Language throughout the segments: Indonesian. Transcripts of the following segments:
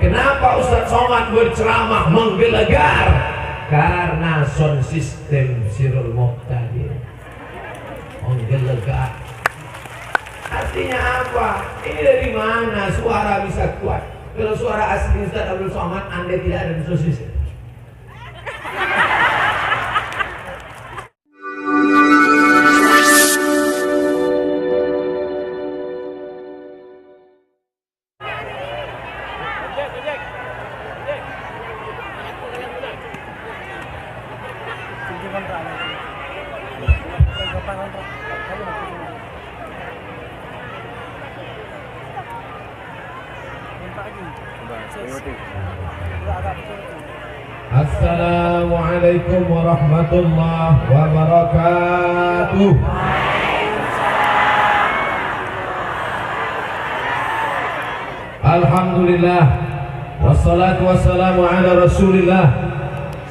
Kenapa Ustadz Somad berceramah menggelegar? Karena sound system Sirul Muqtadir menggelegar. Artinya apa? Ini dari mana suara bisa kuat? Kalau suara asli Ustadz Abdul Somad, Anda tidak ada di sound system. Assalamualaikum warahmatullahi wabarakatuh. Alhamdulillah, wassalatu wassalamu ala rasulillah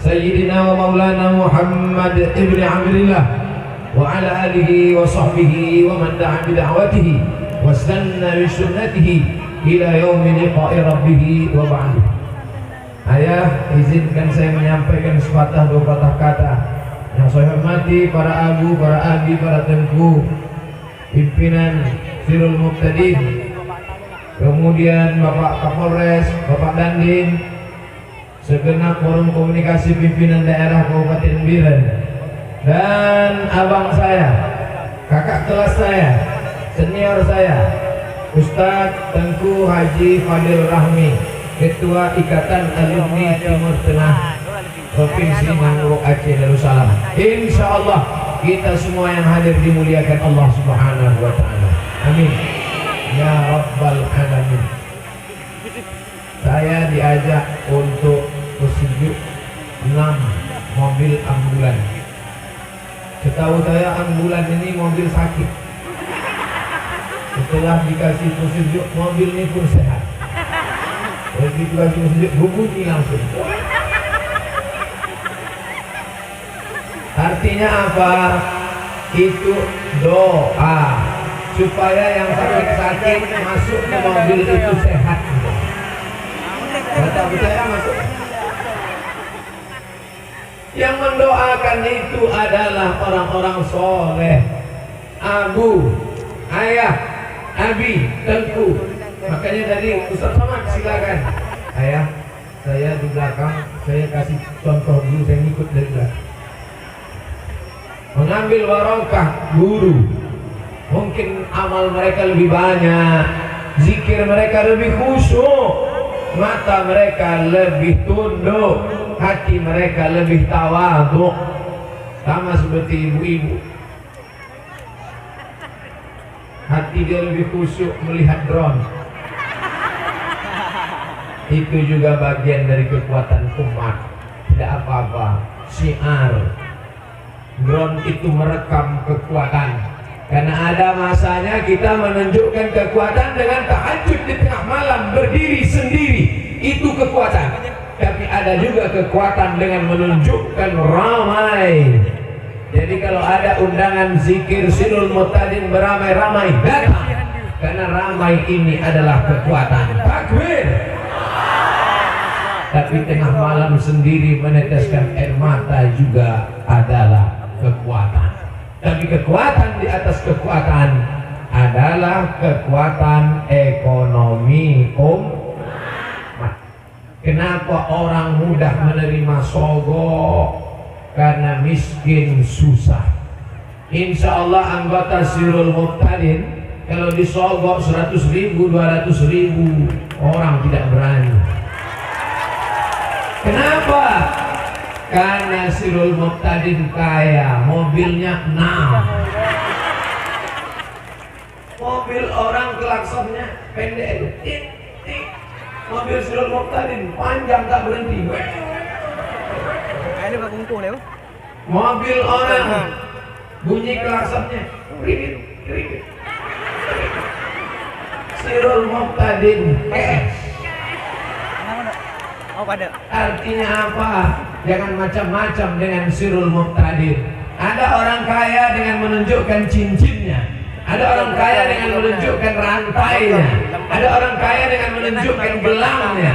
Sayyidina wa maulana Muhammad ibn Abdillah wa ala alihi wa sahbihi wa man da'a bida'watihi wa istanna bi sunnatihi ila yaumi liqa'i rabbih wa ba'du. Ayah, izinkan saya menyampaikan sepatah dua patah kata. Yang saya hormati para abu, para abi, para tengku, pimpinan Sirul Muqtadir, kemudian Bapak Kapolres, Bapak Dandim, segenap forum komunikasi pimpinan daerah Kabupaten Biren, dan abang saya, kakak kelas saya, senior saya, Ustadz Tengku Haji Fadil Rahmi, Ketua Ikatan Alumni Timur Tengah Provinsi Mangrove Aceh Darussalam. Insya Allah kita semua yang hadir dimuliakan Allah Subhanahu wa Ta'ala. Amin ya Rabbal Alamin. Saya diajak untuk bersejuk 6 mobil ambulan. Setahu saya ambulan ini mobil sakit. Setelah dikasih petunjuk, mobil ini pun sehat. Begitu lagi petunjuk, berbunyi langsung. Artinya apa? Itu doa supaya yang sakit-sakit masuk ke mobil itu sehat. Kata percaya masuk. Yang mendoakan itu adalah orang-orang soleh. Abu, ayah, abi, tengku. Makanya dari Ustaz Somad silakan. Ayah, saya di belakang, saya kasih contoh dulu, saya ngikut dari belakang. Mengambil barokah guru. Mungkin amal mereka lebih banyak, zikir mereka lebih khusyuk, mata mereka lebih tunduk, hati mereka lebih tawadhu. Sama seperti ibu-ibu, hati dia lebih khusyuk melihat drone. Itu juga bagian dari kekuatan umat. Tidak apa-apa, syiar. Drone itu merekam kekuatan. Karena ada masanya kita menunjukkan kekuatan dengan tahajud di tengah malam, berdiri sendiri. Itu kekuatan. Tapi ada juga kekuatan dengan menunjukkan ramai. Jadi kalau ada undangan zikir Sirul Muqtadir beramai-ramai, datang. Karena ramai ini adalah kekuatan. Takbir. Tapi tengah malam sendiri meneteskan air mata juga adalah kekuatan. Tapi kekuatan di atas kekuatan adalah kekuatan ekonomi umat. Kenapa orang mudah menerima sogok? Karena miskin susah. Insya Allah anggota Sirul Muqtadir kalau disogok 100.000, 200.000 orang tidak berani. Kenapa? Karena Sirul Muqtadir kaya, mobilnya 6. Mobil orang klaksonnya pendek, mobil Sirul Muqtadir panjang tak berhenti. Mobil orang bunyi klaksonnya, ribit. Sirul Muqtadir artinya apa? Jangan macam-macam dengan Sirul Muqtadir. Ada orang kaya dengan menunjukkan cincinnya, ada orang kaya dengan menunjukkan rantainya, ada orang kaya dengan menunjukkan gelangnya,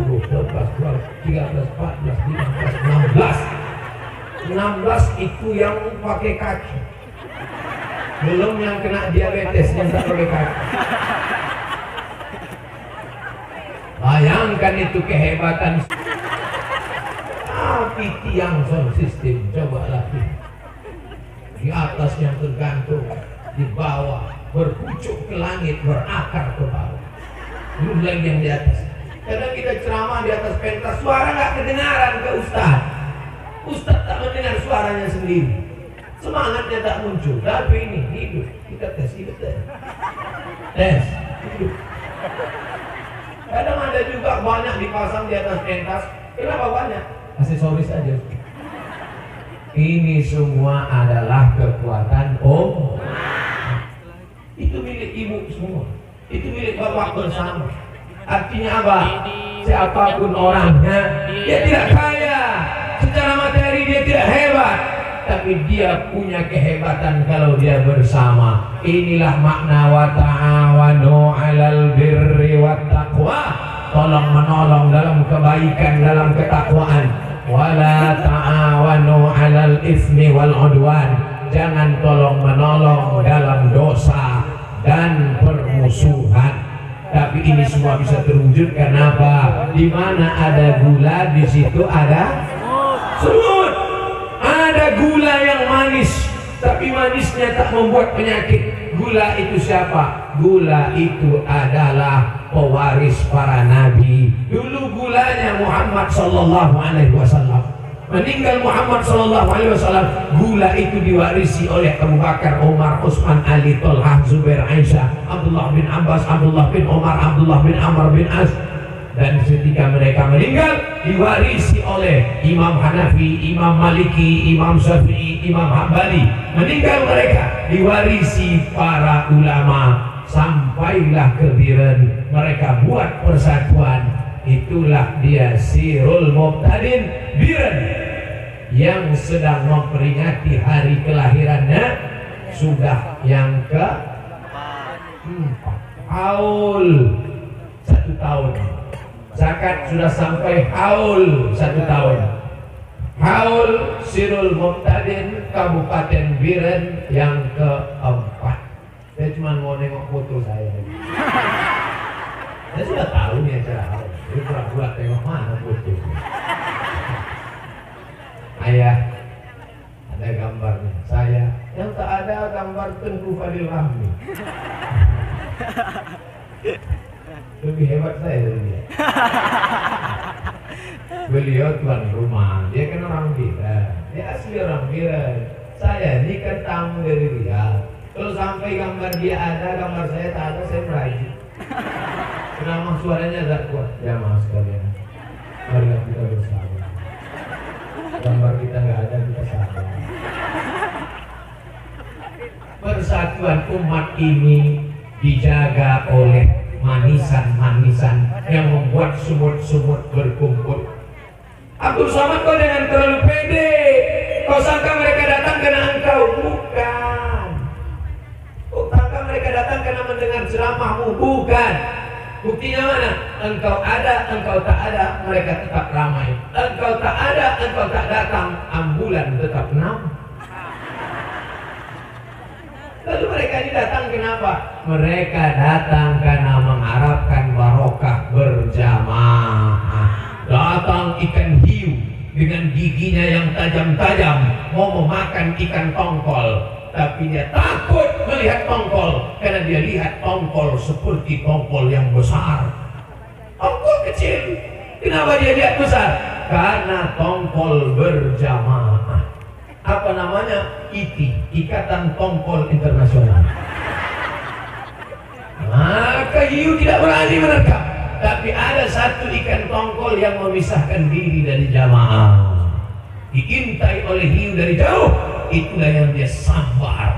10, 12, 12, 13, 14, 15, 16. 16 itu yang pakai kaki. Belum yang kena diabetes yang tak pakai kaki. Bayangkan itu kehebatan. Tapi tiang sound system, coba lagi. Di atas yang tergantung, di bawah berpucuk ke langit, berakar ke bawah. Belum lagi yang di atas. Kadang kita ceramah di atas pentas, suara nggak kedengaran ke Ustaz. Ustaz tak mendengar suaranya sendiri. Semangatnya tak muncul. Tapi ini hidup. Kita tes, hidup tes. Tes, hidup. Kadang ada juga banyak dipasang di atas pentas. Kenapa banyak? Aksesoris aja. Ini semua adalah kekuatan Om. Itu milik ibu semua. Itu milik bapak bersama. Artinya apa? Siapapun orangnya, dia tidak kaya. Secara materi dia tidak hebat, tapi dia punya kehebatan kalau dia bersama. Inilah makna wa ta'awanu 'alal birri wat taqwa. Tolong menolong dalam kebaikan, dalam ketakwaan. Wala ta'awanu 'alal ismi wal 'udwan. Jangan tolong menolong dalam dosa dan permusuhan. Tapi ini semua bisa terwujud kenapa? Di mana ada gula, di situ ada semut. Ada gula yang manis, tapi manisnya tak membuat penyakit. Gula itu siapa? Gula itu adalah pewaris para nabi. Dulu gulanya Muhammad sallallahu alaihi wasallam. Meninggal Muhammad sallallahu alaihi wasallam, gula itu diwarisi oleh Abu Bakar, Umar, Utsman, Ali, Thalhah, Zubair, Aisyah, Abdullah bin Abbas, Abdullah bin Umar, Abdullah bin Amr bin As. Dan ketika mereka meninggal, diwarisi oleh Imam Hanafi, Imam Maliki, Imam Syafi'i, Imam Hambali. Meninggal mereka, diwarisi para ulama. Sampailah ke Biren, mereka buat persatuan. Itulah dia Sirul Muqtadin Biren yang sedang memperingati hari kelahirannya. Sudah yang ke 4 haul 1 tahun. Zakat sudah sampai haul 1 tahun. Haul Sirul Muqtadin Kabupaten Biren yang ke-4. Saya cuma mau nengok foto saya. Saya sudah tahu nih acara haul. Ini pura-pura tengok mana foto. Ayah, ada gambarnya. Saya yang tak ada gambar Tengku Fadil Rahmi. Lebih hebat saya dari dia. Beliau tuan rumah, dia kan orang Biren. Dia asli orang Biren. Saya ini kan tamu dari Riyadh. Kalau sampai gambar dia ada, gambar saya tak ada, saya merajut. Kenapa suaranya agak kuat? Ya maaf sekalian. Mari kita bersama. Gambar kita nggak ada, kita sama. Persatuan umat ini dijaga oleh manisan-manisan yang membuat sumut-sumut berkumpul. Abdul Somad, kau jangan terlalu pede. Kau sangka mereka datang karena engkau. mendengar ceramahmu. Bukan. Buktinya mana? Engkau ada, engkau tak ada, mereka tetap ramai. Engkau tak ada, engkau tak datang, ambulan tetap enam. Lalu mereka ini datang kenapa? Mereka datang karena mengharapkan barokah berjamaah. Datang ikan hiu dengan giginya yang tajam-tajam mau memakan ikan tongkol, tapi dia takut melihat tongkol karena dia lihat tongkol seperti tongkol yang besar. Tongkol kecil, kenapa dia lihat besar? Karena tongkol berjamaah. Apa namanya? ITI, Ikatan Tongkol Internasional. Maka hiu tidak berani menerkam, tapi ada satu ikan tongkol yang memisahkan diri dari jamaah. Diintai oleh hiu dari jauh, itulah yang dia sabar.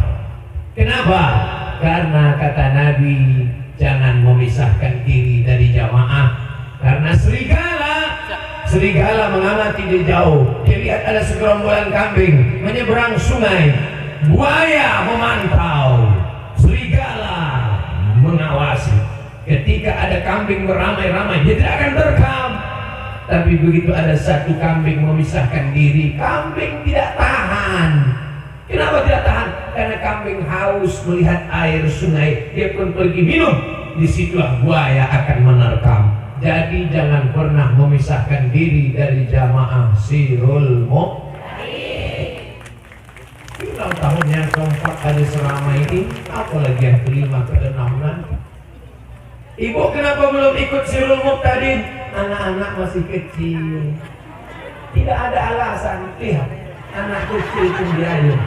Kenapa? Karena kata Nabi, jangan memisahkan diri dari jamaah. Karena serigala mengamati dari jauh. Dia lihat ada segerombolan kambing menyeberang sungai. Buaya memantau, serigala mengawasi. Ketika ada kambing beramai-ramai, dia tidak akan terekam. Tapi begitu ada satu kambing memisahkan diri, kambing tidak tahan. Kenapa tidak tahan? Karena kambing haus melihat air sungai, dia pun pergi minum. Disitulah buaya akan menerkam. Jadi jangan pernah memisahkan diri dari jamaah Sirul Muqtadin. Ulang tahun yang keempat ada selama ini, apalagi yang kelima, keenam nanti. Ibu kenapa belum ikut Sirul Muqtadin? Anak-anak masih kecil. Tidak ada alasan. Lihat, anak kecil pun diayun.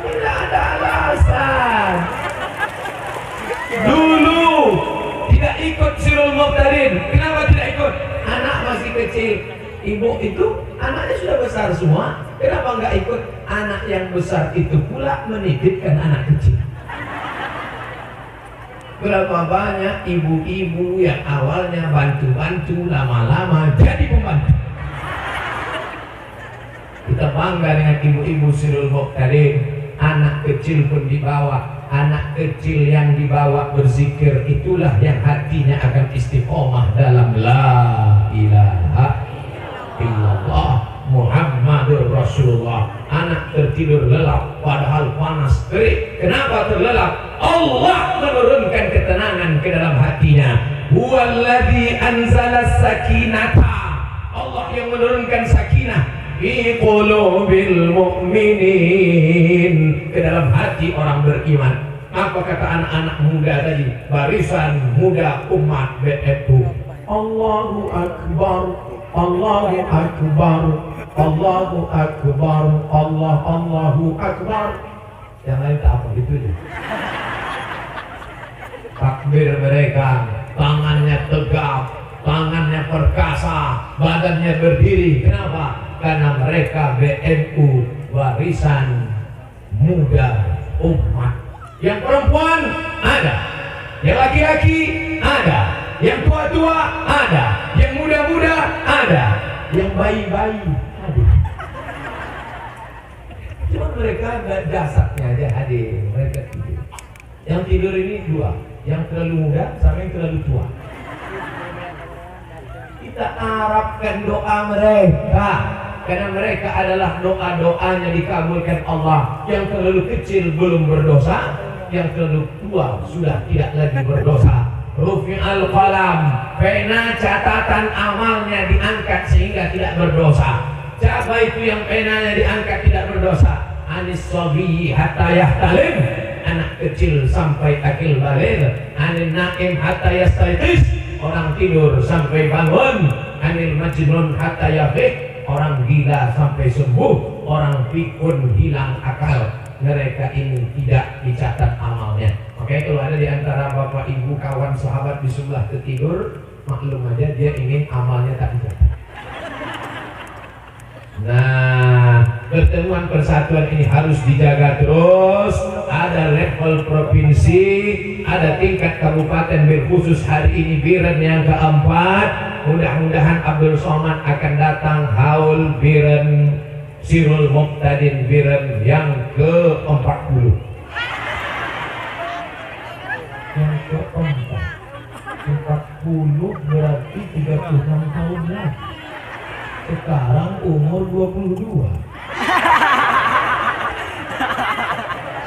Tidak ada alasan. Dulu tidak ikut Sirul Muqtadin. Kenapa tidak ikut? Anak masih kecil. Ibu itu anaknya sudah besar semua. Kenapa nggak ikut? Anak yang besar itu pula menitipkan anak kecil. Berapa banyak ibu-ibu yang awalnya bantu-bantu, lama-lama jadi pembantu. Kita bangga dengan ibu-ibu Sirul Muqtadin. Anak kecil pun dibawa. Anak kecil yang dibawa berzikir, itulah yang hatinya akan istiqomah dalam la ilaha illallah Muhammadur Rasulullah. Anak tertidur lelap padahal panas terik. Kenapa terlelap? Allah menurunkan ketenangan ke dalam hatinya. Huwallazi anzala sakinata. Allah yang menurunkan sakinah fi qulubil mu'minin, ke dalam hati orang beriman. Apa kata anak-anak muda tadi? Barisan muda umat BFU. Allahu Akbar, Allahu Akbar, Allahu Akbar, Allahu Akbar. Yang lain tak apa gitu ya. Takbir mereka, tangannya tegap, tangannya perkasa, badannya berdiri. Kenapa? Karena mereka BNU, warisan muda umat. Yang perempuan ada, yang laki-laki ada, yang tua-tua ada, yang muda-muda ada, yang bayi-bayi ada. Cuma mereka jasadnya aja hadir, mereka tidur. Yang tidur ini dua, yang terlalu muda sama yang terlalu tua. Kita harapkan doa mereka, karena mereka adalah doa-doanya dikabulkan Allah. Yang terlalu kecil belum berdosa, yang terlalu tua sudah tidak lagi berdosa. Rufi'al qalam, pena catatan amalnya diangkat sehingga tidak berdosa. Siapa itu yang penanya diangkat tidak berdosa? Anis sabiyi hatta yahtalim, anak kecil sampai akil baligh. Anil naim hatta yastayqis, orang tidur sampai bangun. Anil majnun hatta yafiq, orang gila sampai sembuh. Orang pikun hilang akal. Mereka ini tidak dicatat amalnya. Oke, kalau ada di antara bapak ibu kawan sahabat di sebelah tertidur, maklum aja dia ingin amalnya tak dicatat. Nah, pertemuan persatuan ini harus dijaga terus. Ada level provinsi, ada tingkat kabupaten, berkhusus hari ini Biren yang keempat. Mudah-mudahan Abdul Somad akan datang haul Biren Sirul Muqtadin Biren yang ke-40. 46 tahun lagi. Sekarang umur 22.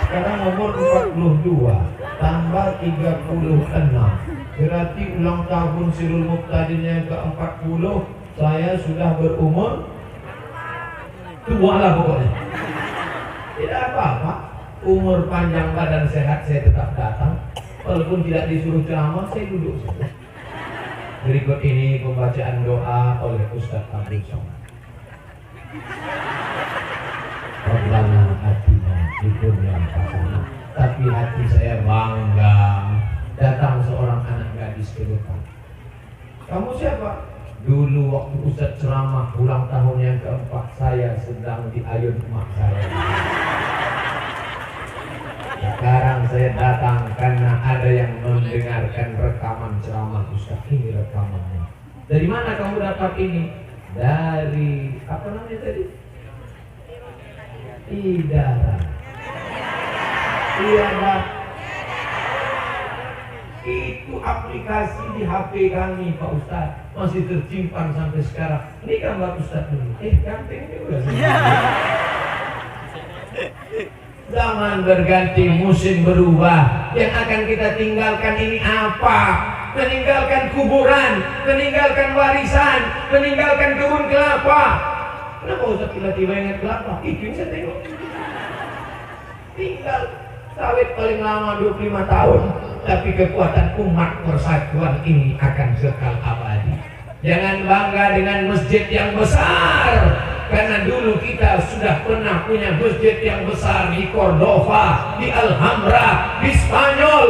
Sekarang umur 42 tambah 36. Berarti ulang tahun Sirul Muqtadin yang ke-40, saya sudah berumur tua lah pokoknya. Tidak apa-apa, umur panjang badan sehat saya tetap datang. Walaupun tidak disuruh ceramah, saya duduk saja. Berikut ini pembacaan doa oleh Ustadz Abdul Somad. Rabbana atina fid dunya hasanah. Tapi hati saya bangga datang seorang anak gadis ke depan. Kamu siapa? Dulu waktu Ustadz ceramah ulang tahun yang ke-4, saya sedang di ayun emak saya. Sekarang saya datang karena ada yang mendengarkan rekaman ceramah Ustadz. Ini rekamannya. Dari mana kamu dapat ini? Dari apa namanya tadi? Idara. Iya, itu aplikasi di HP kami Pak Ustadz, masih tersimpan sampai sekarang. Ini gambar Ustadz dulu. Ganteng juga sih. Zaman berganti, musim berubah. Yang akan kita tinggalkan ini apa? Meninggalkan kuburan, meninggalkan warisan, meninggalkan kebun kelapa. Kenapa Ustadz tiba-tiba ingat kelapa? Itu saya tengok. Tinggal sawit paling lama 25 tahun. Tapi kekuatan umat persatuan ini akan kekal abadi. Jangan bangga dengan masjid yang besar, karena dulu kita sudah pernah punya masjid yang besar di Cordova, di Alhambra, di Spanyol.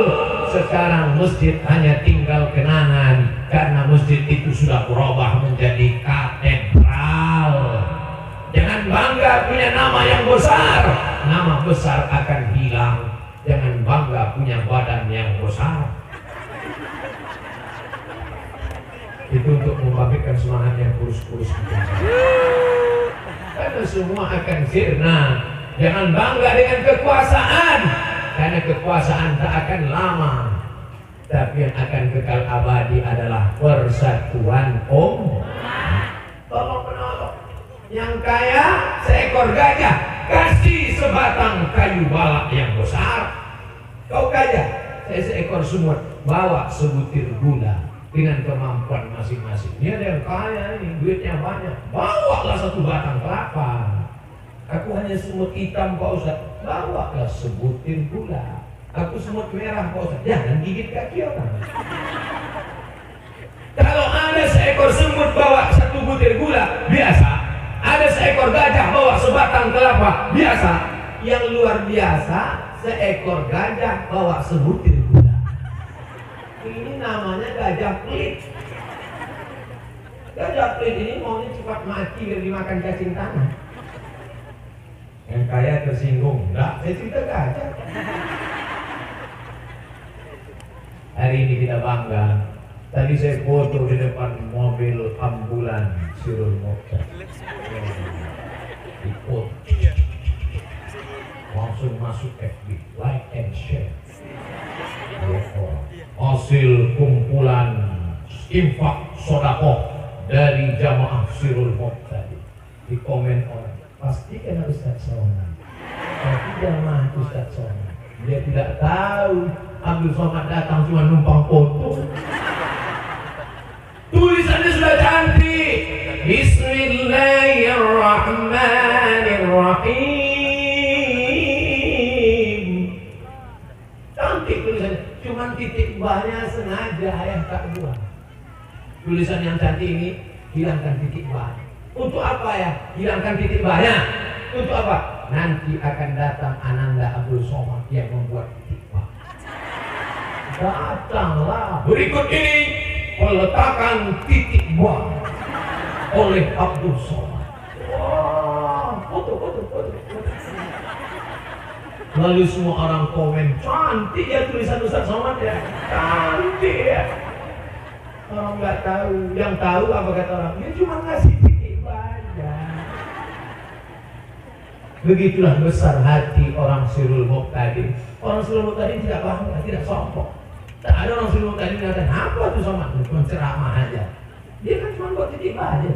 Sekarang masjid hanya tinggal kenangan, karena masjid itu sudah berubah menjadi katedral. Jangan bangga punya nama yang besar, nama besar akan hilang. Jangan bangga punya badan yang besar. Itu untuk membangkitkan semangat yang kurus-kurus kita. Karena semua akan sirna. Jangan bangga dengan kekuasaan, karena kekuasaan tak akan lama. Tapi yang akan kekal abadi adalah persatuan tolong menolong. Yang kaya seekor gajah, kasih sebatang kayu balak yang besar. Kau kaya, saya seekor semut, bawa sebutir gula dengan kemampuan masing-masing. Ini ada yang kaya ini, duitnya banyak, bawalah satu batang kelapa. Aku hanya semut hitam Pak Ustaz, bawalah sebutir gula. Aku semut merah Pak Ustaz, jangan gigit kaki orang. Kalau ada seekor semut bawa satu butir gula, biasa. Ada seekor gajah bawa sebatang kelapa, biasa. Yang luar biasa, seekor gajah bawa sebutir gula. Ini namanya gajah pelit. Gajah pelit ini maunya cepat mati biar dimakan cacing tanah. Yang kaya tersinggung, enggak, saya cerita gajah. Hari ini kita bangga. Tadi saya foto di depan mobil ambulan Sirul Muqtadin. Ikut. Langsung masuk FB, like and share. Hasil kumpulan infak sodakoh dari jamaah Sirul Muqtadin. Di komen orang, pasti kena Ustadz Somad. Tapi jamaah Ustadz Somad. Dia tidak tahu Abdul Somad datang cuma numpang foto. Tulisannya sudah cantik. Bismillahirrahmanirrahim. Cantik tulisannya. Cuman titik bahnya sengaja ayah tak buang. Tulisan yang cantik ini hilangkan titik bah. Untuk apa ya? Hilangkan titik bahnya. Untuk apa? Nanti akan datang Ananda Abdul Somad yang membuat titik bah. Datanglah. Berikut ini peletakan titik bah oleh Abdul Somad. Wah, foto. Lalu semua orang komen, cantik ya tulisan Ustadz Somad ya, cantik ya. Orang nggak tahu, yang tahu apa kata orang? Dia cuma ngasih titik baja. Begitulah besar hati orang Sirul Muqtadin. Orang Sirul Muqtadin tidak bangga, tidak sombong. Tak ada orang Sirul Muqtadin yang kata, apa tuh Somad? Cuma ceramah aja. Dia kan cuma buat titip aja.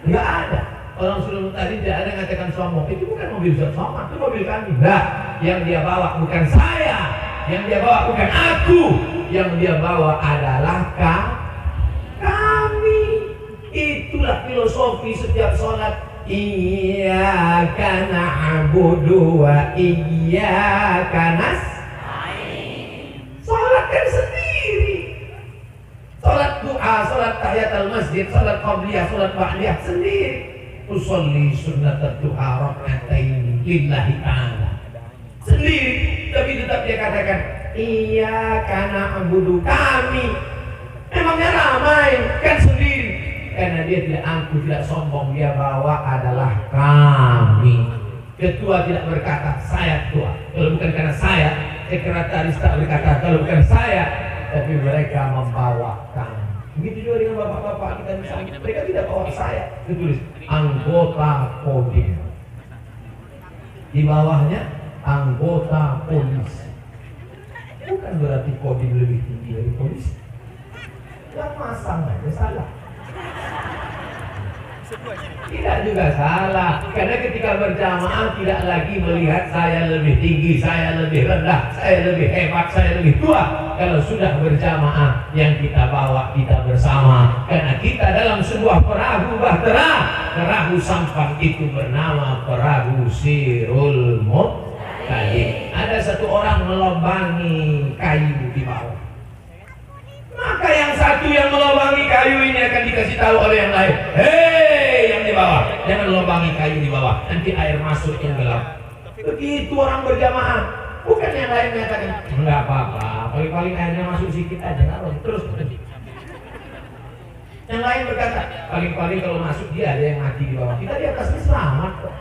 Enggak ada. Orang Sulul tadi tidak ada yang mengatakan sombong. Itu bukan mobil Ustaz Somad, itu mobil kami. Nah, yang dia bawa bukan saya, yang dia bawa bukan aku, yang dia bawa adalah kami. Itulah filosofi setiap sholat. Iyyaka na'budu wa iyyaka nasta'in. Sholat kan sendiri. Sholat du'a, sholat tahiyatul masjid, sholat qabliyah, sholat ba'diyah sendiri. Usolli sunnatat du'a rak'atain lillahi ta'ala. Sendiri, tapi tetap dia katakan iyyaka na'budu, kami. Emangnya ramai, kan sendiri. Karena dia tidak angkuh, tidak sombong, dia bawa adalah kami. Ketua tidak berkata saya ketua. Kalau bukan karena saya, sekretaris tak berkata kalau bukan saya, tapi mereka membawa kami. Begitu juga dengan bapak-bapak kita misalnya, mereka tidak bawa saya. Ditulis anggota Kodim. Di bawahnya anggota polisi. Bukan berarti Kodim lebih tinggi dari polisi. Yang masang aja salah. Tidak juga salah, karena ketika berjamaah tidak lagi melihat saya lebih tinggi, saya lebih rendah, saya lebih hebat, saya lebih tua. Kalau sudah berjamaah, yang kita bawa kita bersama, karena kita dalam sebuah perahu bahtera. Perahu sampan itu bernama perahu Sirul Muttaqin. Ada satu orang melobangi kayu di bawah. Maka yang satu yang melobangi kayu ini akan dikasih tahu oleh yang lain. Hei, yang di bawah, jangan lobangi kayu di bawah, nanti air masuk yang gelap. Begitu orang berjamaah, bukan yang lain mengatakan enggak apa-apa, paling-paling airnya masuk sedikit aja, terus. Yang lain berkata, paling-paling kalau masuk dia ada yang mati di bawah, kita di atas ini selamat kok.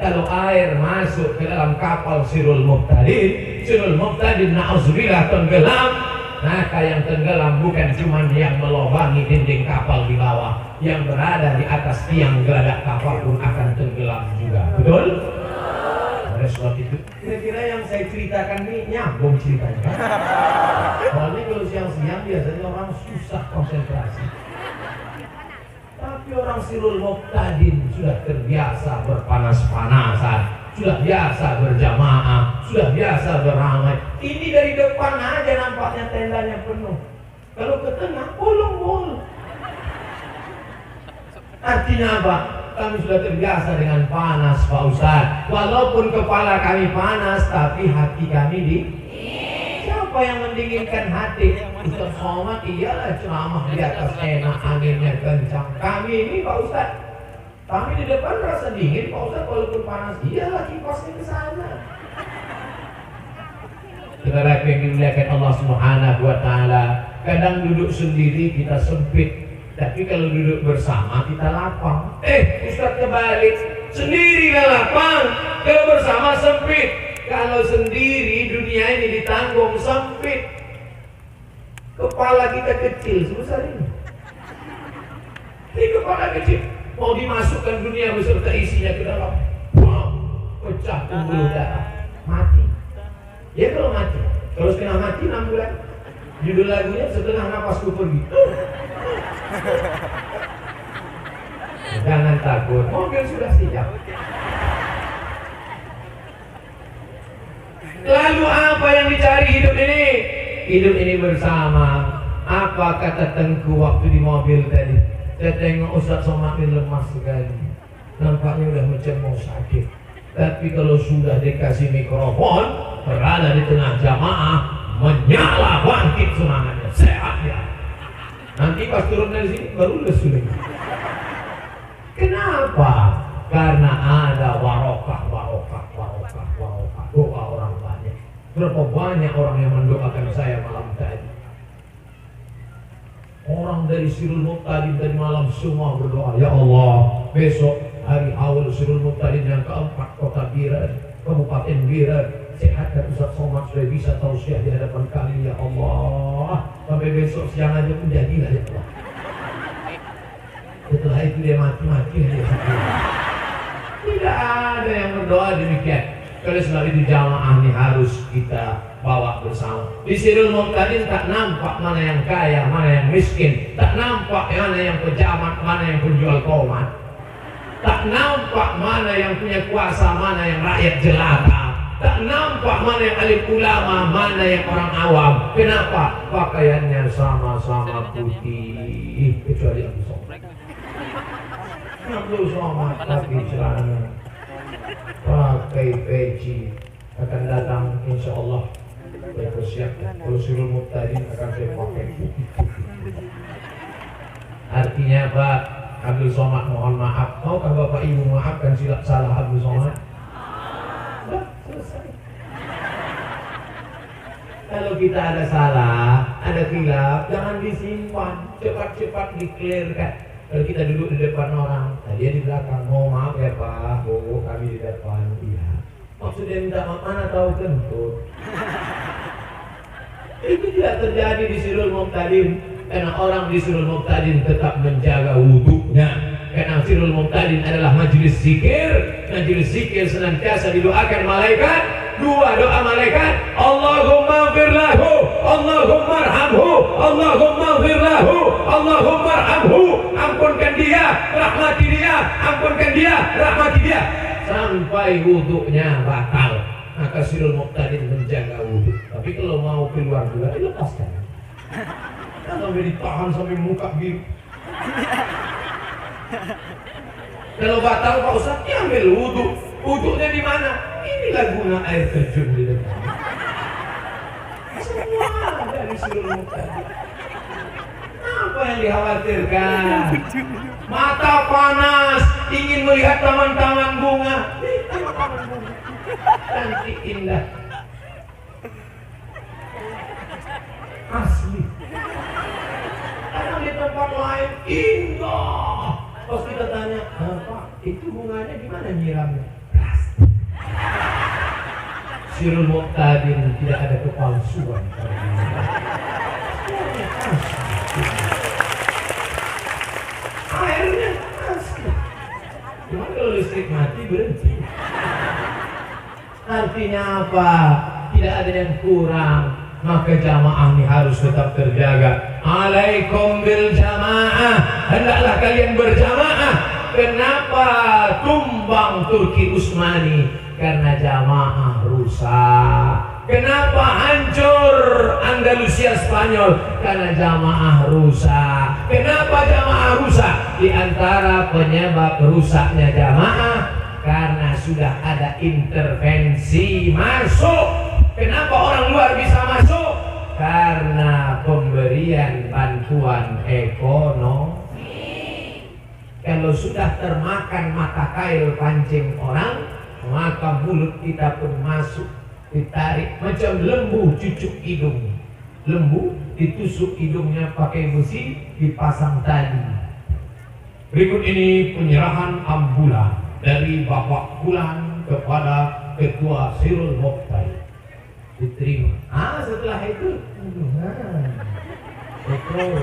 Kalau air masuk ke dalam kapal Sirul Muttaqin, na'udzubillah tenggelam. Maka yang tenggelam bukan cuma yang melobangi dinding kapal di bawah, yang berada di atas tiang geladak kapal pun akan tenggelam juga. Betul? Oleh sebab itu, kira-kira yang saya ceritakan ini nyambung ceritanya. Soalnya kalau siang-siang biasanya orang susah konsentrasi. Tapi orang Sirul Muttaqin sudah terbiasa berpanas-panasan, sudah biasa berjamaah, sudah biasa beramai. Ini dari depan aja nampaknya tendanya penuh. Kalau ke tengah, bolong-bolong. Artinya apa? Kami sudah terbiasa dengan panas, Pak Ustaz. Walaupun kepala kami panas, tapi hati kami di... Siapa yang mendinginkan hati? Ustaz Somad, iyalah ceramah di atas enak, anginnya kencang. Kami ini Pak Ustaz, kami di depan rasa dingin, Pak Ustaz, walaupun panas, iyalah kipasnya ke sana. Saudara yang dimuliakan Allah Subhanahu wa Ta'ala, kadang duduk sendiri kita sempit, tapi kalau duduk bersama kita lapang. Ustaz kebalik, sendiri kan lapang, kalau bersama sempit. Kalau sendiri dunia ini ditanggung sempit. Kepala kita kecil sebesar ini. Ini kepala kecil. Mau dimasukkan dunia beserta isinya ke dalam, pecah pembuluh darah, mati. Ya kalau mati, kalau setengah mati 6 bulan. Judul lagunya setengah napasku pergi. Jangan takut, mobil sudah siap. Lalu apa yang dicari hidup ini? Hidup ini bersama. Apa kata Tengku waktu di mobil tadi? Saya tengok Ustaz Somad lemas sekali, nampaknya udah macam mau sakit. Tapi kalau sudah dikasih mikrofon, berada di tengah jamaah, menyala bangkit semangatnya, sehat ya. Nanti pas turun dari sini baru lesu lagi. Kenapa? Karena ada warokah doa orang banyak. Berapa banyak orang yang mendoakan saya malam tadi. Orang dari Sirul Muttaqin dari malam semua berdoa, ya Allah, besok hari awal Sirul Muttaqin yang keempat Kota Biren, Kabupaten Biren, sehatkan Ustaz Somad supaya bisa tausiah di hadapan kami, ya Allah. Sampai besok siang aja pun jadilah, ya Allah. Setelah itu dia mati dia. Tidak ada yang berdoa demikian. Oleh sebab itu jamaah ini harus kita bawa bersama. Di Sirul Muqtadin tak nampak mana yang kaya, mana yang miskin, tak nampak mana yang pejabat, mana yang penjual tomat, tak nampak mana yang punya kuasa, mana yang rakyat jelata, tak nampak mana yang alim ulama, mana yang orang awam. Kenapa? Pakaiannya sama-sama putih, kecuali Abu Somad. Abu Somad pakai celana, pakai peci. Akan datang insya Allah. Saya persiapkan. Kalau Sirul Muqtadin akan saya pakai putih. Artinya Pak Abdul Somad mohon maaf. Maukah Bapak Ibu maafkan silap salah Abdul Somad? Sudah selesai. Kalau kita ada salah, ada khilaf, jangan disimpan, cepat-cepat dikelirkan. Kalau kita duduk di depan orang, nah dia di belakang, mau maaf ya Pak, Bu, kami di depan, iya. Maksudnya minta maaf, mana tahu kentut. Itu tidak terjadi di Sirul Muqtadin, karena orang di Sirul Muqtadin tetap menjaga wudhunya. Karena Sirul Muqtadin adalah majelis zikir. Majelis zikir senantiasa didoakan malaikat. Dua doa malaikat, Allahumma firlahu, Allahumma arhamhu, Allahumma firlahu, Allahumma arhamhu. Ampunkan dia, rahmati dia, ampunkan dia, rahmati dia. Sampai wudhunya batal. Maka Sirul Muqtadin menjaga wudhu. Tapi kalau mau keluar juga, dilepaskan. Sampai ditahan sampai muka biru. Kalau batal Pak Ustaz, ambil wudhu. Wudhunya di mana? Inilah guna air terjun di depan. Semua dari Sirul Muqtadin. Apa yang dikhawatirkan? Mata panas, ingin melihat taman-taman bunga. Taman-taman bunga. Cantik indah. Asli. Karena di tempat lain indah. Pas kita tanya, Pak, itu bunganya gimana nyiramnya? Plastik. Sirul Muqtadin tidak ada kepalsuan. Airnya asli. Cuma kalau listrik mati berhenti. Artinya apa? Tidak ada yang kurang. Maka jamaah ini harus tetap terjaga. Alaikum bil jamaah. Hendaklah kalian berjamaah. Kenapa tumbang Turki Utsmani? Karena jamaah rusak. Kenapa hancur Andalusia Spanyol? Karena jamaah rusak. Kenapa jamaah rusak? Di antara penyebab rusaknya jamaah karena sudah ada intervensi masuk. Kenapa orang luar bisa masuk? Karena pemberian bantuan ekonomi. Kalau sudah termakan mata kail pancing orang, maka mulut kita pun masuk, ditarik macam lembu cucuk hidung. Lembu ditusuk hidungnya pakai besi, dipasang tali. Berikut ini penyerahan ambulan dari Bapak Bulan kepada Ketua Sirul Muqtadin. Diterima. Setelah itu betul.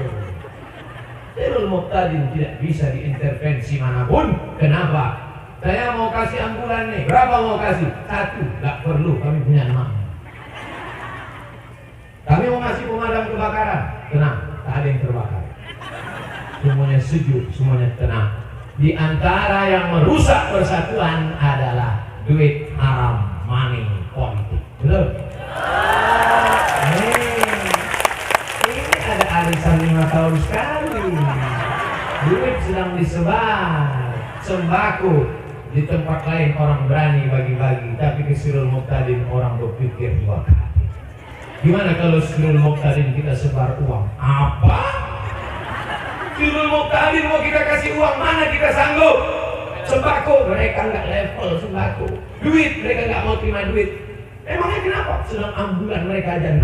Sirul Muqtadin tidak bisa diintervensi manapun. Kenapa? Saya mau kasih ambulan nih. Berapa mau kasih? 1. Gak perlu, kami punya 6. Kami mau kasih pemadam kebakaran. Tenang, tak ada yang terbakar. Semuanya sejuk, semuanya tenang. Di antara yang merusak persatuan adalah duit haram, money, politik. Betul? Ini ada arisan 5 tahun sekali. Duit sedang disebar. Sembako di tempat lain orang berani bagi-bagi, tapi ke Sirul Muqtadin orang berpikir 2 kali. Gimana kalau Sirul Muqtadin kita sebar uang? Apa? Sirul Muqtadin mau kita kasih uang, mana kita sanggup? Sembako, mereka nggak level sembako. Duit, mereka nggak mau terima duit. Emangnya kenapa? Sedang ambulan mereka aja 6.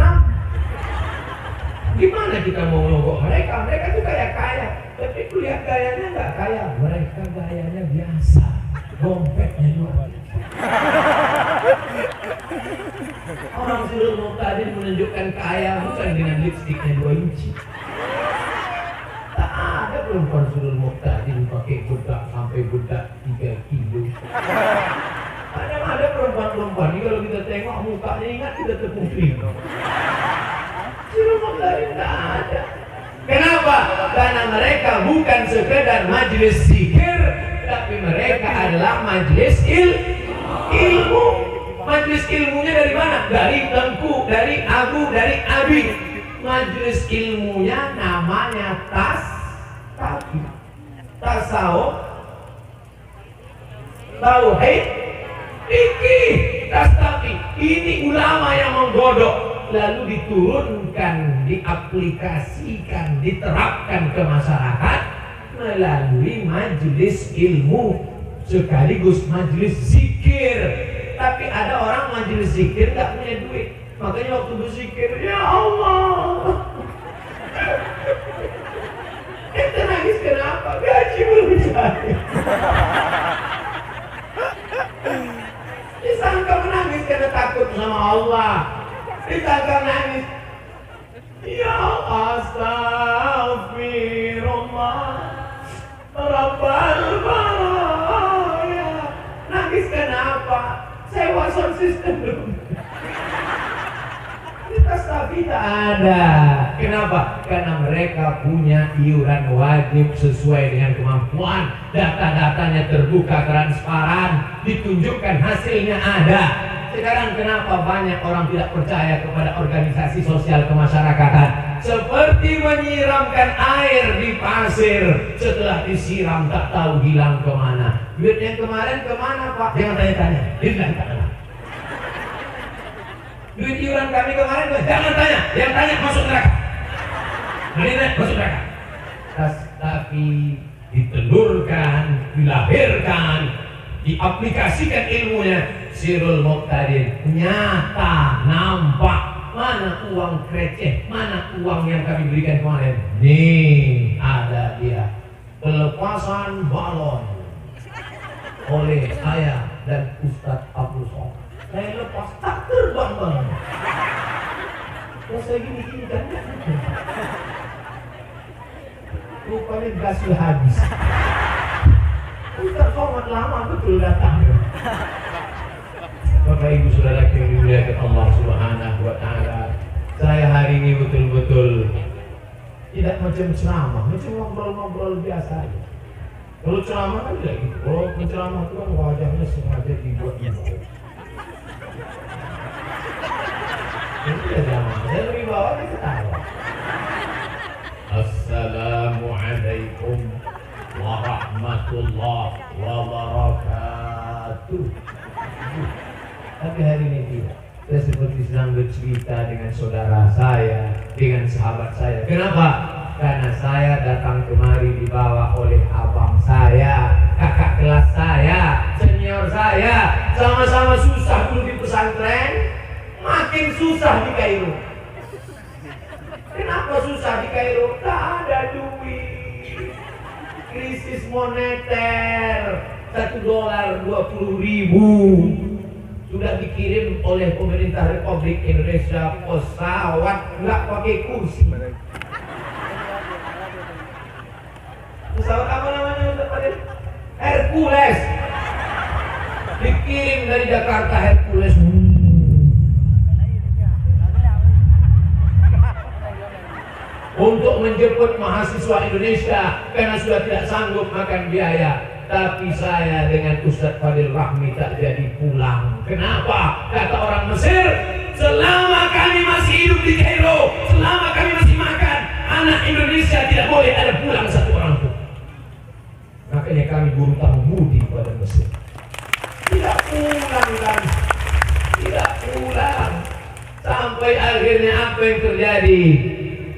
Gimana kita mau nyogok mereka? Mereka tuh kaya-kaya, tapi kulihat gayanya nggak kaya. Mereka gayanya biasa, dompetnya luar biasa. Orang Sirul Muqtadin menunjukkan kaya bukan dengan lipstiknya 2 inci. Tak ada perempuan Sirul Muqtadin pakai bedak sampai bedak 3 kilo. Ada perempuan-perempuan ini kalau kita tengok mukanya ingat kita terpukul. Cuma lain tidak ada. Kenapa? Karena mereka bukan sekedar majelis zikir, tapi mereka adalah majelis ilmu. Majelis ilmunya dari mana? Dari Tengku, dari Abu, dari Abi. Majelis ilmunya namanya tasawuf, tauhid, fikih, tasawuf. Ini ulama yang menggodok, lalu diturunkan, diaplikasikan, diterapkan ke masyarakat melalui majelis ilmu sekaligus majelis zikir. Tapi ada orang majelis zikir nggak punya duit, makanya waktu berzikir, ya Allah, ente nangis kenapa? Gaji belum cair. Disangka menangis karena takut sama Allah, disangka nangis, ya astagfirullah Rabbal baraya. Nangis kenapa? Sewa sound system belum. Tapi tak ada. Kenapa? Karena mereka punya iuran wajib sesuai dengan kemampuan. Data-datanya terbuka, transparan, ditunjukkan hasilnya ada. Sekarang kenapa banyak orang tidak percaya kepada organisasi sosial kemasyarakatan? Seperti menyiramkan air di pasir, setelah disiram tak tahu hilang kemana. Duit yang kemarin kemana Pak? Jangan tanya-tanya, hilang tak kenal. Duit iuran kami kemarin, jangan tanya, yang tanya masuk neraka. Masuk neraka. Tapi ditelurkan, dilahirkan, diaplikasikan ilmunya, Sirul Muqtadir, nyata, nampak. Mana uang receh, mana uang yang kami berikan kemarin? Nih, ada dia. Pelepasan balon oleh saya dan Ustadz Abdul Somad. Saya lepas, tak terbang balon. Terus saya gini kan? Rupanya gas sudah habis. Ustadz Somad lama betul datang. Bapak Ibu Saudara yang dimuliakan Allah Subhanahu wa Ta'ala, saya hari ini betul-betul tidak macam ceramah, macam ngobrol-ngobrol biasa aja. Kalau ceramah kan tidak gitu. Kalau penceramah itu kan wajahnya sengaja dibuat gitu. Ini tidak zaman. Saya lebih bawa dia ketawa. Assalamualaikum warahmatullahi wabarakatuh. Tapi hari ini tidak. Saya seperti sedang bercerita dengan saudara saya, dengan sahabat saya. Kenapa? Karena saya datang kemari dibawa oleh abang saya, kakak kelas saya, senior saya. Sama-sama susah dulu di pesantren, makin susah di Kairo. Kenapa susah di Kairo? Tak ada duit. Krisis moneter, $1.20.000. Sudah dikirim oleh pemerintah Republik Indonesia pesawat nggak pakai kursi. Pesawat apa namanya Ustaz Fadil? Hercules. Dikirim dari Jakarta Hercules. Untuk menjemput mahasiswa Indonesia karena sudah tidak sanggup makan biaya. Tapi saya dengan Ustadz Fadil Rahmi tak jadi pulang. Kenapa? Kata orang Mesir, selama kami masih hidup di Kairo, selama kami masih makan, anak Indonesia tidak boleh ada pulang satu orang pun. Makanya kami berhutang budi pada Mesir. Tidak pulang kan? Tidak pulang. Sampai akhirnya apa yang terjadi?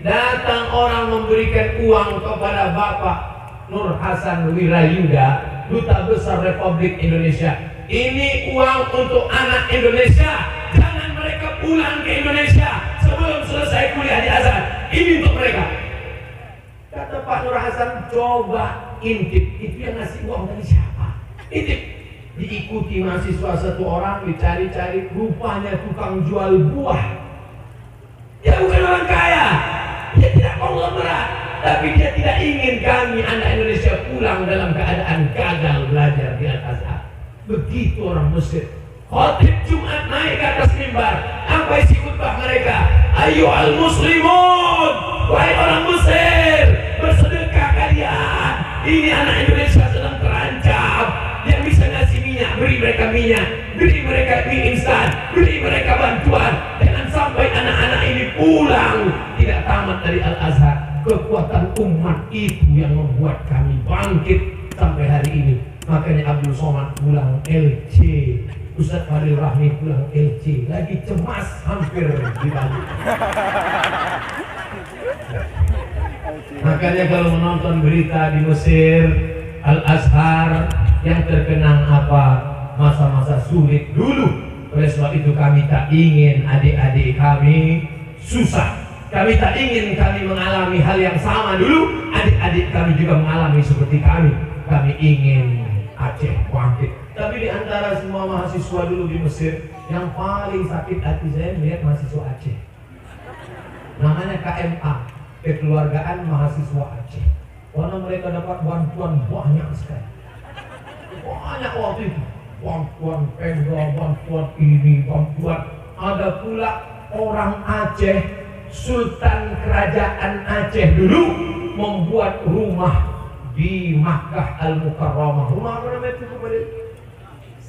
Datang orang memberikan uang kepada Bapak Nur Hasan Wirayuda, Duta Besar Republik Indonesia. Ini uang untuk anak Indonesia. Jangan mereka pulang ke Indonesia sebelum selesai kuliah di Azhar. Ini untuk mereka. Kata Pak Nur Hasan, coba intip. Itu yang ngasih uang dari siapa? Intip. Diikuti mahasiswa satu orang, dicari-cari, rupanya tukang jual buah. Dia bukan orang kaya. Dia tidak konglomerat. Tapi dia tidak ingin kami anak Indonesia pulang dalam keadaan gagal belajar di Al-Azhar. Begitu orang Mesir. Khatib Jumat naik ke atas mimbar. Apa isi khutbah mereka? Ayyuhal muslimun, wahai orang Mesir, bersedekah kalian. Ini anak Indonesia sedang terancam. Yang bisa ngasih minyak, beri mereka minyak, beri mereka mie instan, beri mereka bantuan. Jangan sampai anak-anak ini pulang tidak tamat dari Al-Azhar. Kekuatan umat itu yang membuat kami bangkit sampai hari ini. Makanya Abdul Somad pulang LC, Ustaz Fadil Rahmi pulang LC, lagi cemas hampir di Bali. Makanya kalau menonton berita di Mesir, Al-Azhar yang terkenang apa masa-masa sulit dulu. Oleh sebab itu kami tak ingin adik-adik kami susah. Kami tak ingin kami mengalami hal yang sama dulu. Adik-adik kami juga mengalami seperti kami. Kami ingin Aceh bangkit. Tapi di antara semua mahasiswa dulu di Mesir, yang paling sakit hati saya melihat mahasiswa Aceh. Namanya KMA, Kekeluargaan Mahasiswa Aceh. Karena mereka dapat bantuan banyak sekali. Banyak waktu itu. Bantuan Pemda, bantuan ini, bantuan. Ada pula orang Aceh, Sultan Kerajaan Aceh dulu membuat rumah di Makkah Al-Mukarramah. Rumah apa namanya itu?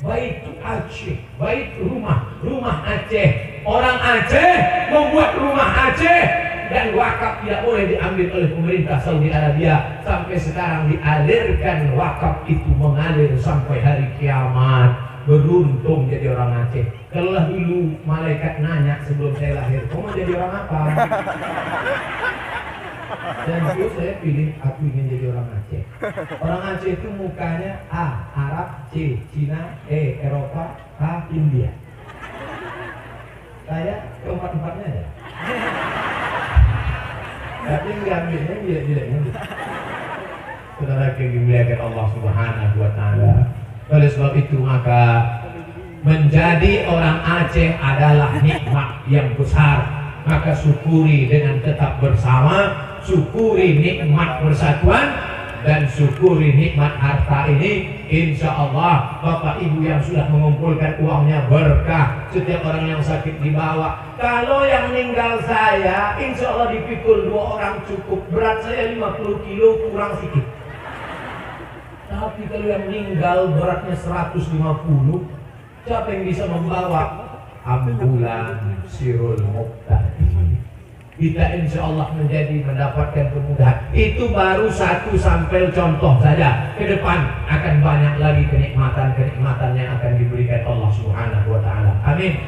Baitu Aceh, bait rumah Aceh. Orang Aceh membuat rumah Aceh dan wakaf tidak boleh diambil oleh pemerintah Saudi Arabia. Sampai sekarang dialirkan wakaf itu mengalir sampai hari kiamat. Beruntung jadi orang Aceh. Kalau dulu malaikat nanya sebelum saya lahir, kamu mau jadi orang apa? Dan itu saya pilih, aku ingin jadi orang Aceh. Orang Aceh itu mukanya A, Arab, C, Cina, E, Eropa, H, India. Saya keempat-empatnya ada. Tapi ngambilnya gila-gilanya. Saudara yang dimuliakan Allah Subhanahu wa Ta'ala. Oleh sebab itu maka menjadi orang Aceh adalah nikmat yang besar. Maka syukuri dengan tetap bersama, syukuri nikmat persatuan, dan syukuri nikmat harta ini. Insya Allah Bapak Ibu yang sudah mengumpulkan uangnya berkah. Setiap orang yang sakit dibawa. Kalau yang meninggal saya, insya Allah dipikul 2 orang cukup. Berat saya 50 kilo kurang sedikit. Tapi kalau yang meninggal beratnya 150, siapa yang bisa membawa? Ambulan Sirul Muqtadi. Kita insya Allah mendapatkan kemudahan. Itu baru satu sampel contoh saja. Ke depan akan banyak lagi kenikmatan-kenikmatan yang akan diberikan Allah Subhanahu wa Ta'ala. Amin.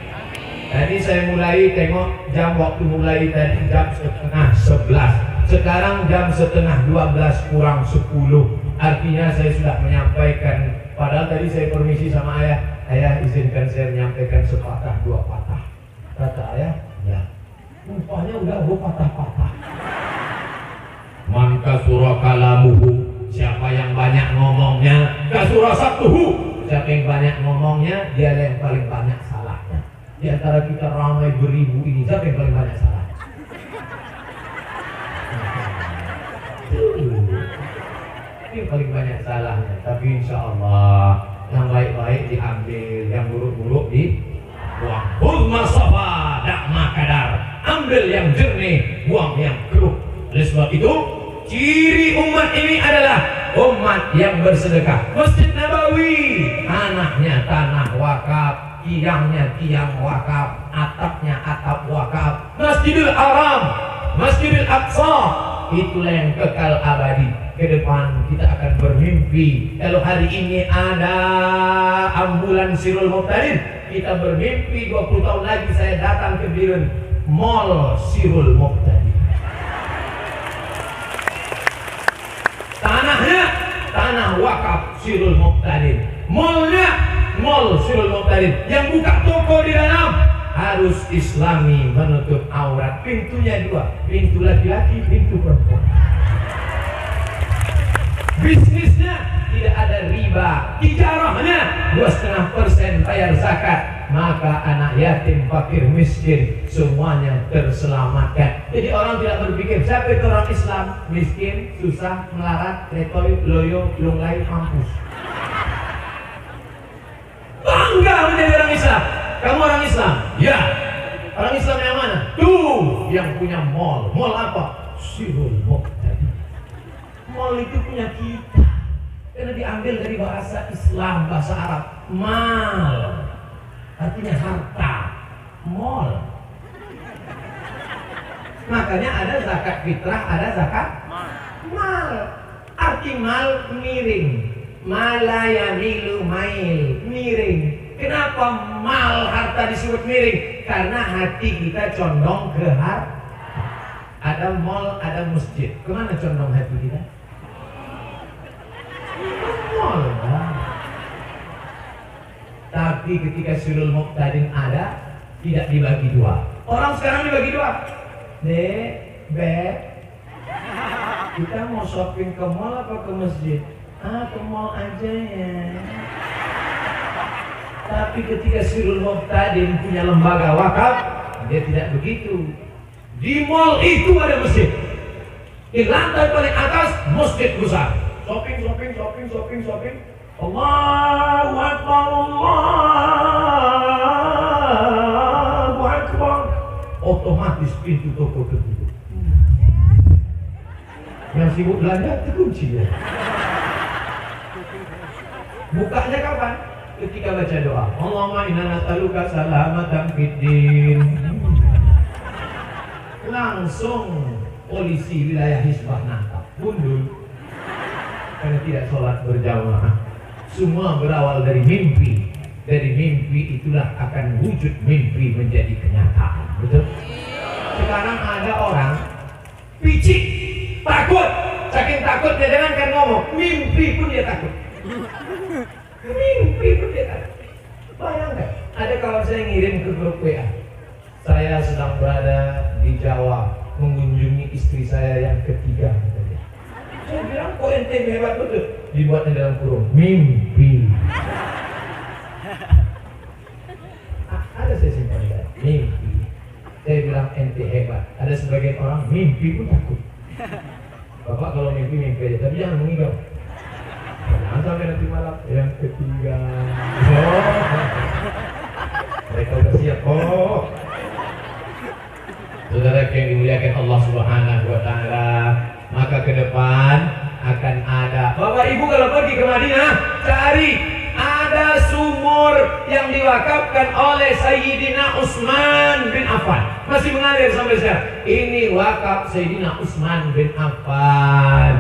Tadi saya mulai tengok jam, waktu mulai tadi jam 10:30. Sekarang jam 11:30 kurang 10. Artinya saya sudah menyampaikan. Padahal tadi saya permisi sama ayah izinkan saya menyampaikan sepatah 2 patah. Kata ayah, ya. Rupanya udah patah-patah. Man kasura kalamuhu, siapa yang banyak ngomongnya, kasura sabtuhu, siapa yang banyak ngomongnya, dia yang paling banyak salahnya. Di antara kita ramai beribu ini, siapa yang paling banyak salahnya? Ini paling banyak salahnya. Tapi insya Allah yang baik-baik diambil, yang buruk-buruk dibuang. Huzma safa dakma kadar, ambil yang jernih, buang yang keruh. Oleh sebab itu ciri umat ini adalah umat yang bersedekah. Masjid Nabawi tanahnya tanah wakaf, tiangnya tiang wakaf, atapnya atap wakaf. Masjidil Haram, Masjidil Aqsa, itulah yang kekal abadi. Ke depan kita akan bermimpi. Kalau hari ini ada ambulan Sirul Muqtadi, kita bermimpi 20 tahun lagi saya datang ke Biren Mall Sirul Muqtadi. Tanahnya tanah wakaf Sirul Muqtadi, mallnya mall Sirul Muqtadi. Yang buka toko di dalam harus Islami, menutup aurat. Pintunya 2, pintu laki-laki, pintu perempuan. Bisnisnya tidak ada riba, tijarahnya 2,5% bayar zakat. Maka anak yatim, fakir, miskin semuanya terselamatkan. Jadi orang tidak berpikir siapa itu orang Islam, miskin, susah, melarat, letoy, loyo, lunglai, mampus. Kamu orang Islam? Ya. Orang Islam yang mana? Tuh, yang punya mall. Mall apa? Sirul Muqtadi. Mall itu punya kita. Karena diambil dari bahasa Islam, bahasa Arab. Mal. Artinya harta. Mall. Makanya ada zakat fitrah, ada zakat mal. Arti mal miring. Malaya milu mail, miring. Kenapa mal harta disebut miring? Karena hati kita condong ke harta. Ada mall, ada masjid. Kemana condong hati kita? Mall. Tapi ketika Sirul Muqtadin ada, tidak dibagi dua. Orang sekarang dibagi dua. Beb, kita mau shopping ke mall apa ke masjid? Ke mall aja ya. Tapi ketika Sirul Muqtadin punya lembaga wakaf, dia tidak begitu. Di mall itu ada masjid. Di lantai paling atas masjid besar. Shopping. Allahu Akbar, Allahu Akbar. Otomatis pintu toko tertutup. Yang sibuk belanja terkunci ya. Bukanya kapan? Ketika baca doa. Allahumma inna nas'aluka salamatan fid din. Langsung polisi wilayah Hisbah nangkap, mundur karena tidak sholat berjamaah. Semua berawal dari mimpi. Dari mimpi itulah akan wujud mimpi menjadi kenyataan. Betul? Sekarang ada orang picik, takut. Saking takut dia jangankan ngomong, mimpi pun dia takut. Mimpi pun dia takut. Bayangkan, ada kawan saya ngirim ke grup WA. Saya sedang berada di Jawa mengunjungi istri saya yang ketiga. Saya bilang, kok ente hebat betul. Dibuatnya dalam kurung, mimpi. Ada saya simpan ya, mimpi. Saya bilang ente hebat. Ada sebagian orang mimpi pun takut. Bapak kalau mimpi aja, tapi jangan mengigau. Jangan sampai nanti malam yang ketiga. Mereka udah siap. Saudara yang dimuliakan Allah Subhanahu wa Ta'ala, maka ke depan akan ada. Bapak Ibu kalau pergi ke Madinah, cari ada sumur yang diwakafkan oleh Sayyidina Utsman bin Affan. Masih mengalir sampai sekarang. Ini wakaf Sayyidina Utsman bin Affan.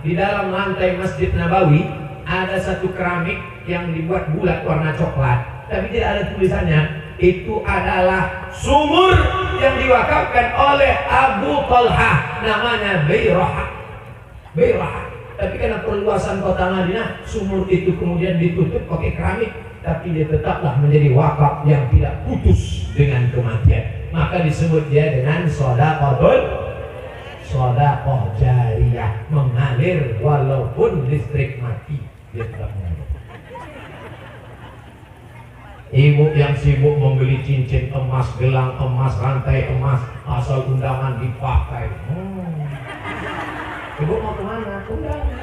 Di dalam lantai Masjid Nabawi ada satu keramik yang dibuat bulat warna coklat, tapi tidak ada tulisannya. Itu adalah sumur yang diwakafkan oleh Abu Talha, namanya Bayrah. Tapi karena perluasan kota Madinah, sumur itu kemudian ditutup pakai keramik, tapi dia tetaplah menjadi wakaf yang tidak putus dengan kematian. Maka disebut dia dengan sedekah jariyah, mengalir walaupun listrik mati, dia tetap mengalir. Ibu yang sibuk membeli cincin emas, gelang emas, rantai emas, asal undangan dipakai. Ibu mau kemana? Undangan.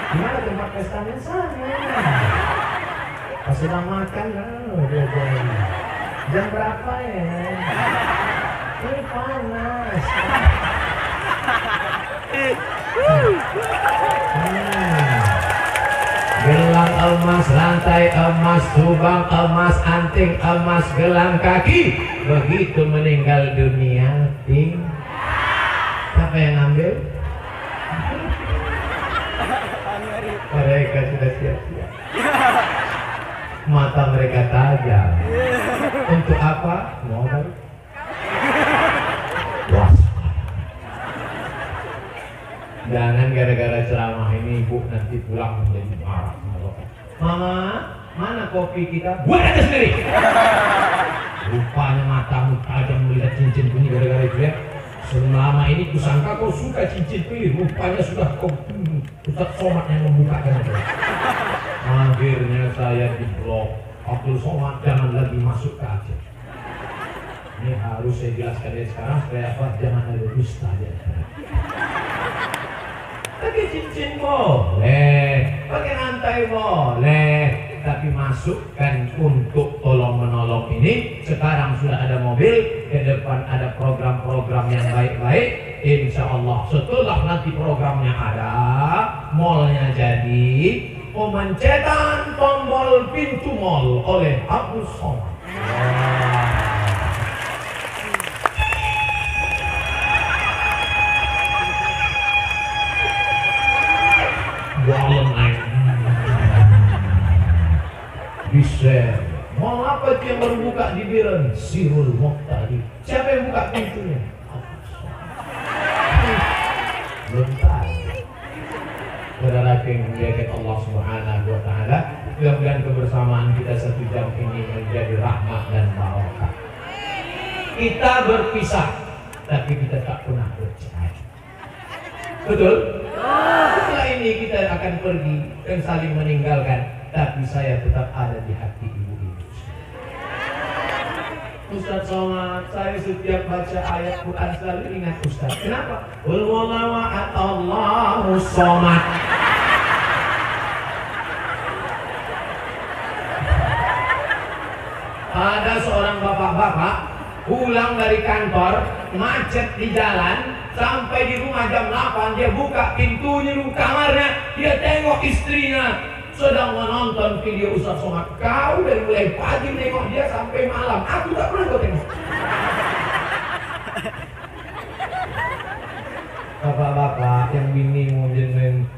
Gimana tempat pestanya? Sana. Pas sudah makan, dia jam berapa ya? Ini panas. Gelang emas, rantai emas, subang emas, anting emas, gelang kaki. Begitu meninggal dunia, siapa yang ambil? Mereka sudah siap-siap. Mata mereka tajam. Untuk apa? Modal. Jangan gara-gara ceramah ini ibu nanti pulang menjadi marah. Mama, mana kopi kita? Buat aja sendiri. Rupanya matamu tajam melihat cincin ini gara-gara itu ya. Selama ini kusangka kau suka cincin ini, rupanya sudah kau Ustaz Somad yang membukakan itu. Akhirnya saya diblok. Abdul Somad jangan lagi masuk ke Aceh. Ini harus saya jelaskan dari sekarang supaya apa? Jangan ada dusta aja. Pakai cincin boleh, pakai rantai boleh, tapi masukkan untuk tolong menolong ini. Sekarang sudah ada mobil, ke depan ada program-program yang baik-baik. Insya Allah setelah nanti programnya ada, mallnya jadi, pemencetan tombol pintu mall oleh Abdul Somad. Bisa. Mau apa yang baru buka di Biren? Sirul Moktadi. Siapa yang buka pintunya? Bentar. Saudara yang dimuliakan Allah Subhanahu wa Ta'ala, mudah-mudahan kebersamaan kita 1 jam ini menjadi rahmat dan barokah. Kita berpisah, tapi kita tak pernah bercerai. Betul? Setelah ini kita akan pergi dan saling meninggalkan, tapi saya tetap ada di hati ibu-ibu. Ustaz Somad, saya setiap baca ayat Quran selalu ingat Ustaz. Kenapa? Qul huwallahu ahad, Allahus Somad. Ada seorang bapak-bapak pulang dari kantor, macet di jalan, sampai di rumah jam 8, dia buka pintunya di kamarnya, dia tengok istrinya sedang menonton video Ustaz Somad. Kau dari mulai pagi tengok dia sampai malam, aku tak pernah kau tengok. Bapak-bapak yang bingung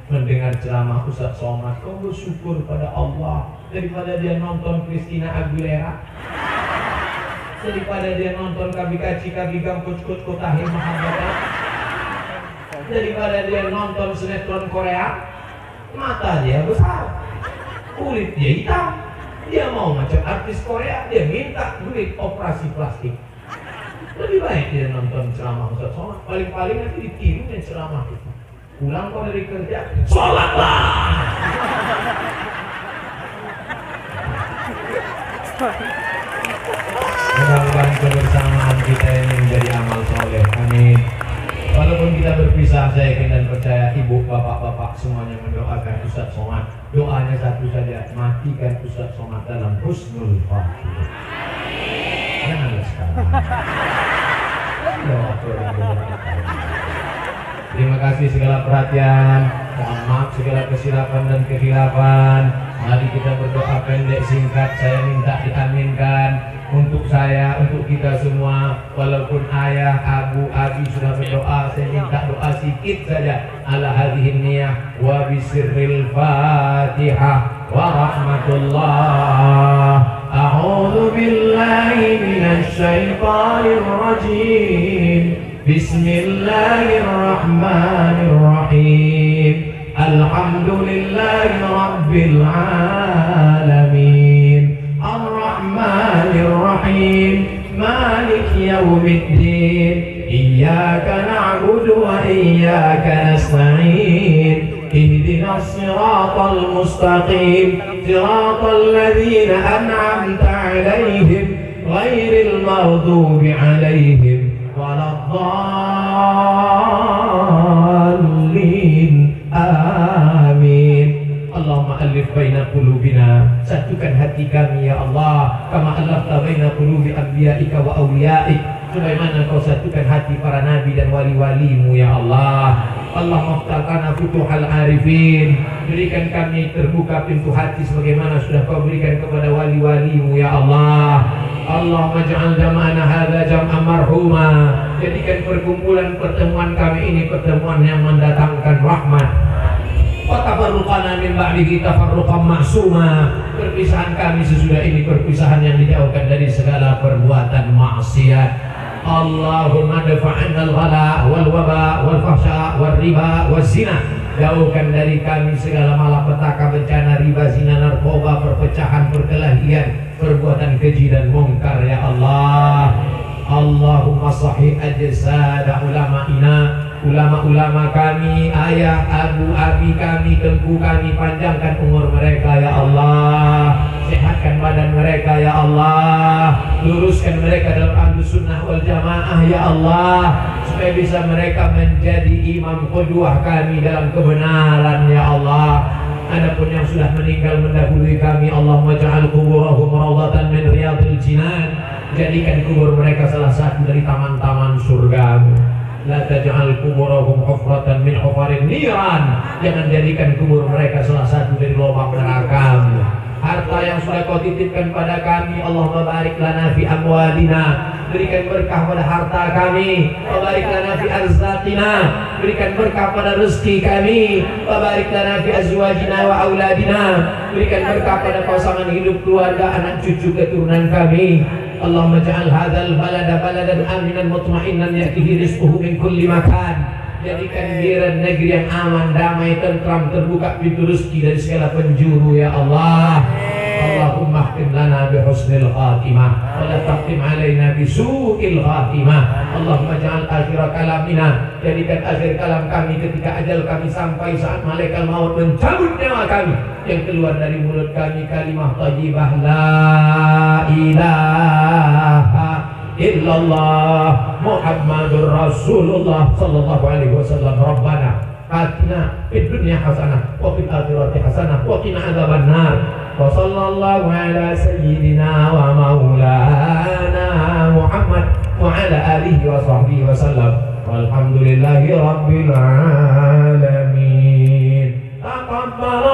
mendengar ceramah Ustaz Somad, kau bersyukur pada Allah daripada dia nonton Christina Aguilera, daripada dia nonton Kabikaci Kabigam Coach Kotahil Mahabata, daripada dia nonton sinetron Korea. Mata dia besar, kulit dia hitam, dia mau macam artis Korea, dia minta duit operasi plastik. Lebih baik dia nonton ceramah Ustaz Somad, paling-paling nanti ditiru dengan ceramah itu. Pulang kau dari kerja, sholatlah. Mudah-mudahan kebersamaan kita ini menjadi amal soleh. Amin. Walaupun kita berpisah, saya yakin dan percaya ibu, bapak-bapak semuanya mendoakan Ustaz Somad. Doanya satu saja, matikan Ustaz Somad dalam husnul khatimah. Janganlah sekarang. Terima kasih segala perhatian. Mohon maaf segala kesilapan dan kehilafan. Mari kita berdoa pendek singkat. Saya minta diaminkan untuk saya, untuk kita semua. Walaupun ayah, abu, abi sudah berdoa, saya minta doa sedikit saja. Ala hadhihi niyah wa bisirril Fatihah wa rahmatullah. A'udzu billahi minasy syaithanir rajim. Bismillahirrahmanirrahim. Alhamdulillahi rabbil alamin. Ar-Rahmanir-Rahim. Malik yaumiddin. Iyyaka na'budu wa iyyaka nasta'in. Ihdinas siratal mustaqim. Siratal ladzina an'amta 'alaihim ghairil maghdubi 'alaihim waladdallin. Amin. Allahumma alif baina qulubina, satukan hati kami ya Allah, kama alafta baina qulubi anbiya'ika wa awliya'ik, sebagaimana kau satukan hati para nabi dan wali-walimu ya Allah. Allahumma ftahna futuhal arifin, berikan kami terbuka pintu hati sebagaimana sudah kau berikan kepada wali-walimu ya Allah. Allahumma ja'al jama'ana hadza jam'an marhuma, jadikan perkumpulan pertemuan kami ini pertemuan yang mendatangkan rahmat. Wa tafarruqana min ba'dihi tafarruqan ma'suma, perpisahan kami sesudah ini perpisahan yang dijauhkan dari segala perbuatan maksiat. Allahumma dafa'anna al-ghala wal waba wal fahsya wal riba wal zina, jauhkan dari kami segala malapetaka, bencana, riba, zina, narkoba, perpecahan, perkelahian, perbuatan keji dan mungkar ya Allah. Allahumma sahih ajsada ulama'ina, ulama-ulama kami, ayah, abu, abi kami, tengku kami, panjangkan umur mereka ya Allah, sehatkan badan mereka ya Allah, luruskan mereka dalam ahlus sunnah wal jamaah ya Allah, supaya bisa mereka menjadi imam qudwah kami dalam kebenaran ya Allah. Adapun yang sudah meninggal mendahului kami, Allahumma ja'al kuburahum rawdatan min riyadil jinan, jadikan kubur mereka salah satu dari taman-taman surga. La taj'al kuburahum hufratan min hufarin niran, jangan jadikan kubur mereka salah satu dari lubang neraka. Harta yang sudah kau titipkan pada kami, Allahumma barik lana fi amwalina, berikan berkah pada harta kami. Wa barik lana fi arzaqina, berikan berkah pada rezeki kami. Wa barik lana fi azwajina wa auladina, berikan berkah pada pasangan hidup, keluarga, anak cucu keturunan kami. Allahumma ja'al hadzal balada baladan aminan mutma'innan ya'tihi rizquhu min kulli makan, jadikan dia negeri yang aman, damai, tentram, terbuka pintu rezeki dari segala penjuru ya Allah. Allahumma khtim lana bi husnil khatimah wa la taqtim alaina bi su'il khatimah. Allahumma ja'al akhir kalamina, jadikan akhir kalam kami ketika ajal kami sampai, saat malaikat maut mencabut nyawa kami, yang keluar dari mulut kami kalimah thayyibah la ilaha illallah Muhammadur Rasulullah sallallahu alaihi wasallam. Rabbana atina fid dunya hasanah wa fil akhirati hasanah wa qina adzabannar. Wa sallallahu ala sayyidina wa maulana Muhammad wa ala alihi wa sahbihi wasallam. Walhamdulillahi rabbil alamin. Taqabbal